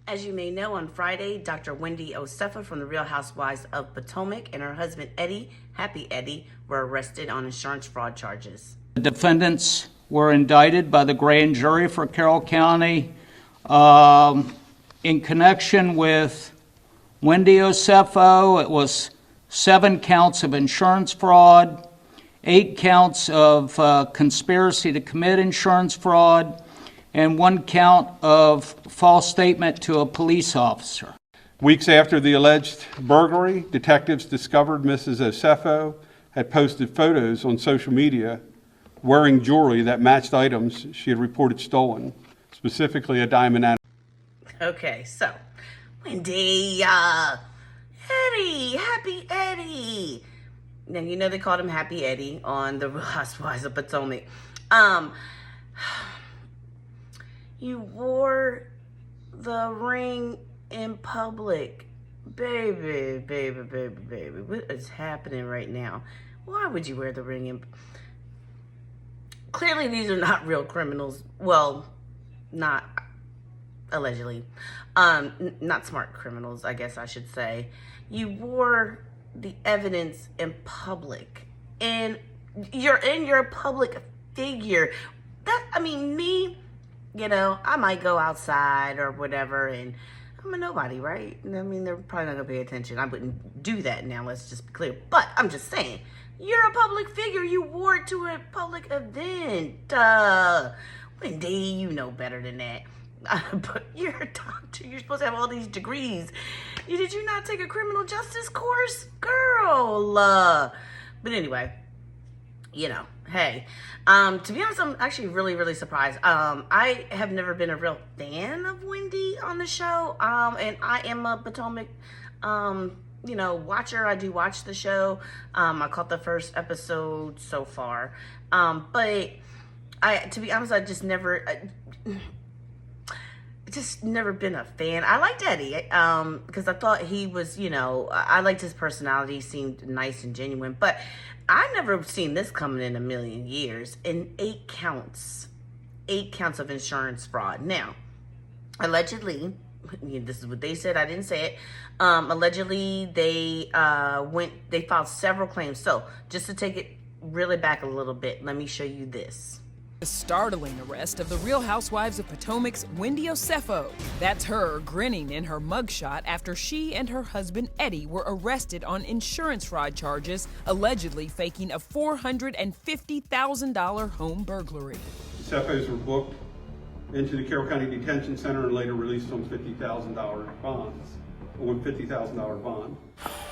As you may know, on Friday, Dr. Wendy Osefo from the Real Housewives of Potomac and her husband Eddie, Happy Eddie, were arrested on insurance fraud charges. The defendants were indicted by the grand jury for Carroll County in connection with Wendy Osefo. It was 7 counts of insurance fraud, 8 counts of conspiracy to commit insurance fraud, and 1 count of false statement to a police officer. Weeks after the alleged burglary, detectives discovered Mrs. Osefo had posted photos on social media wearing jewelry that matched items she had reported stolen, specifically a diamond and Okay, so Wendy, Eddie, Happy Eddie. Now, you know they called him Happy Eddie on the Real Housewives of Potomac. You wore the ring in public. Baby. What is happening right now? Why would you wear the ring in... Clearly, these are not real criminals. Well, not allegedly. Not smart criminals, I guess I should say. You wore the evidence in public. And you're in your public figure. Me... You know, I might go outside or whatever, and I'm a nobody, right? I mean, they're probably not going to pay attention. I wouldn't do that now, let's just be clear. But I'm just saying, you're a public figure. You wore it to a public event. Wendy, you know better than that. But you're a doctor. You're supposed to have all these degrees. Did you not take a criminal justice course? Girl. But anyway, you know, hey, to be honest, I'm actually really surprised. I have never been a real fan of Wendy on the show, and I am a Potomac, watcher. I do watch the show. I caught the first episode so far, but to be honest, I just never been a fan. I liked Eddie, because I thought he was, I liked his personality. He seemed nice and genuine, but I never seen this coming in a million years. In 8 counts of insurance fraud. Now, allegedly, this is what they said, I didn't say it. Allegedly, they filed several claims. So, just to take it really back a little bit, let me show you this. The startling arrest of the Real Housewives of Potomac's Wendy Osefo. That's her grinning in her mugshot after she and her husband Eddie were arrested on insurance fraud charges, allegedly faking a $450,000 home burglary. Osefos were booked into the Carroll County Detention Center and later released on $50,000 bonds. On $50,000 bond.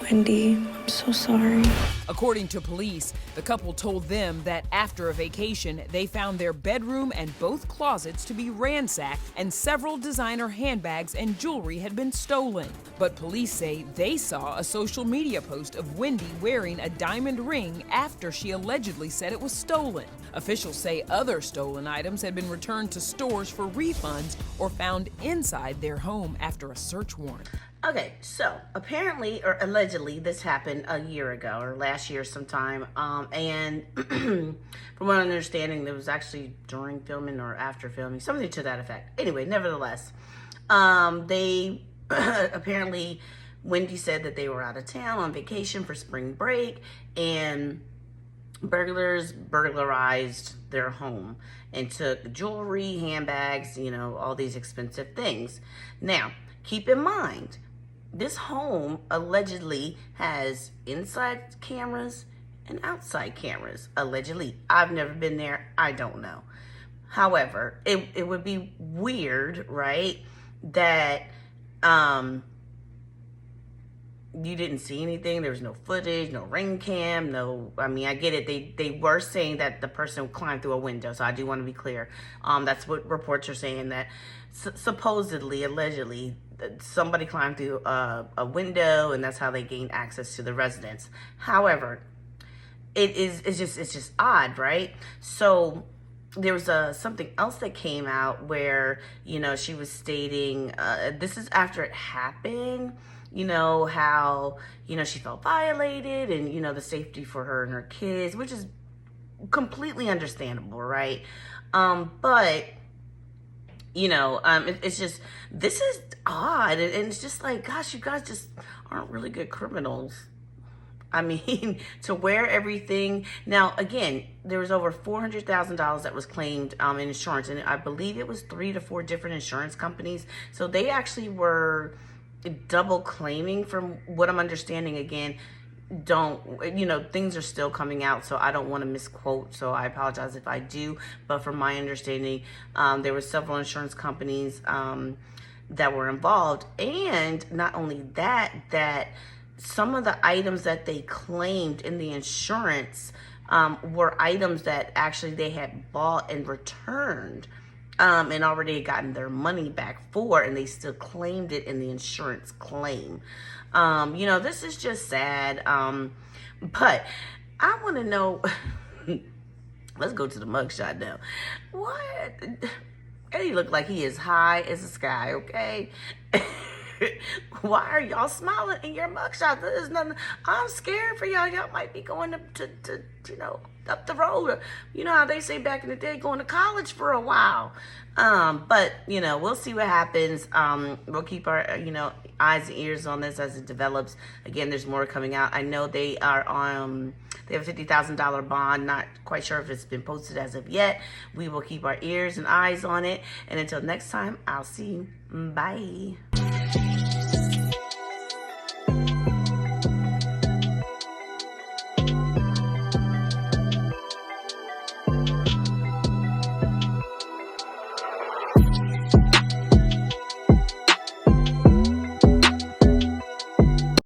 Wendy, I'm so sorry. According to police, the couple told them that after a vacation, they found their bedroom and both closets to be ransacked and several designer handbags and jewelry had been stolen. But police say they saw a social media post of Wendy wearing a diamond ring after she allegedly said it was stolen. Officials say other stolen items had been returned to stores for refunds or found inside their home after a search warrant. Okay, so apparently or allegedly this happened a year ago or last year sometime. And from what I'm understanding, it was actually during filming or after filming, something to that effect. Anyway, nevertheless, they apparently Wendy said that they were out of town on vacation for spring break and burglars burglarized their home and took jewelry, handbags, all these expensive things. Now, keep in mind, this home allegedly has inside cameras and outside cameras. Allegedly. I've never been there. I don't know. However, it would be weird, right, that you didn't see anything. There was no footage, no ring cam, I get it. They were saying that the person climbed through a window, so I do want to be clear. That's what reports are saying, that supposedly, allegedly, somebody climbed through a window, and that's how they gained access to the residence. However, it's just odd, right? So there was something else that came out where she was stating this is after it happened. How she felt violated, and the safety for her and her kids, which is completely understandable, right? But It's just, this is odd. And it's just like, gosh, you guys just aren't really good criminals. I mean, to wear everything. Now, again, there was over $400,000 that was claimed in insurance. And I believe it was 3 to 4 different insurance companies. So they actually were double claiming, from what I'm understanding. Again, things are still coming out, so I don't want to misquote, so I apologize if I do. But from my understanding, there were several insurance companies that were involved. And not only that some of the items that they claimed in the insurance were items that actually they had bought and returned and already had gotten their money back for, and they still claimed it in the insurance claim. This is just sad. But I want to know, let's go to the mugshot now. What? Eddie looked like he is high as the sky, okay? Why are y'all smiling in your mugshot? There's nothing. I'm scared for y'all. Y'all might be going to up the road. You know how they say back in the day, going to college for a while. But we'll see what happens. We'll keep our eyes and ears on this as it develops. Again, there's more coming out. I know they are on. They have a $50,000 bond. Not quite sure if it's been posted as of yet. We will keep our ears and eyes on it. And until next time, I'll see you. Bye.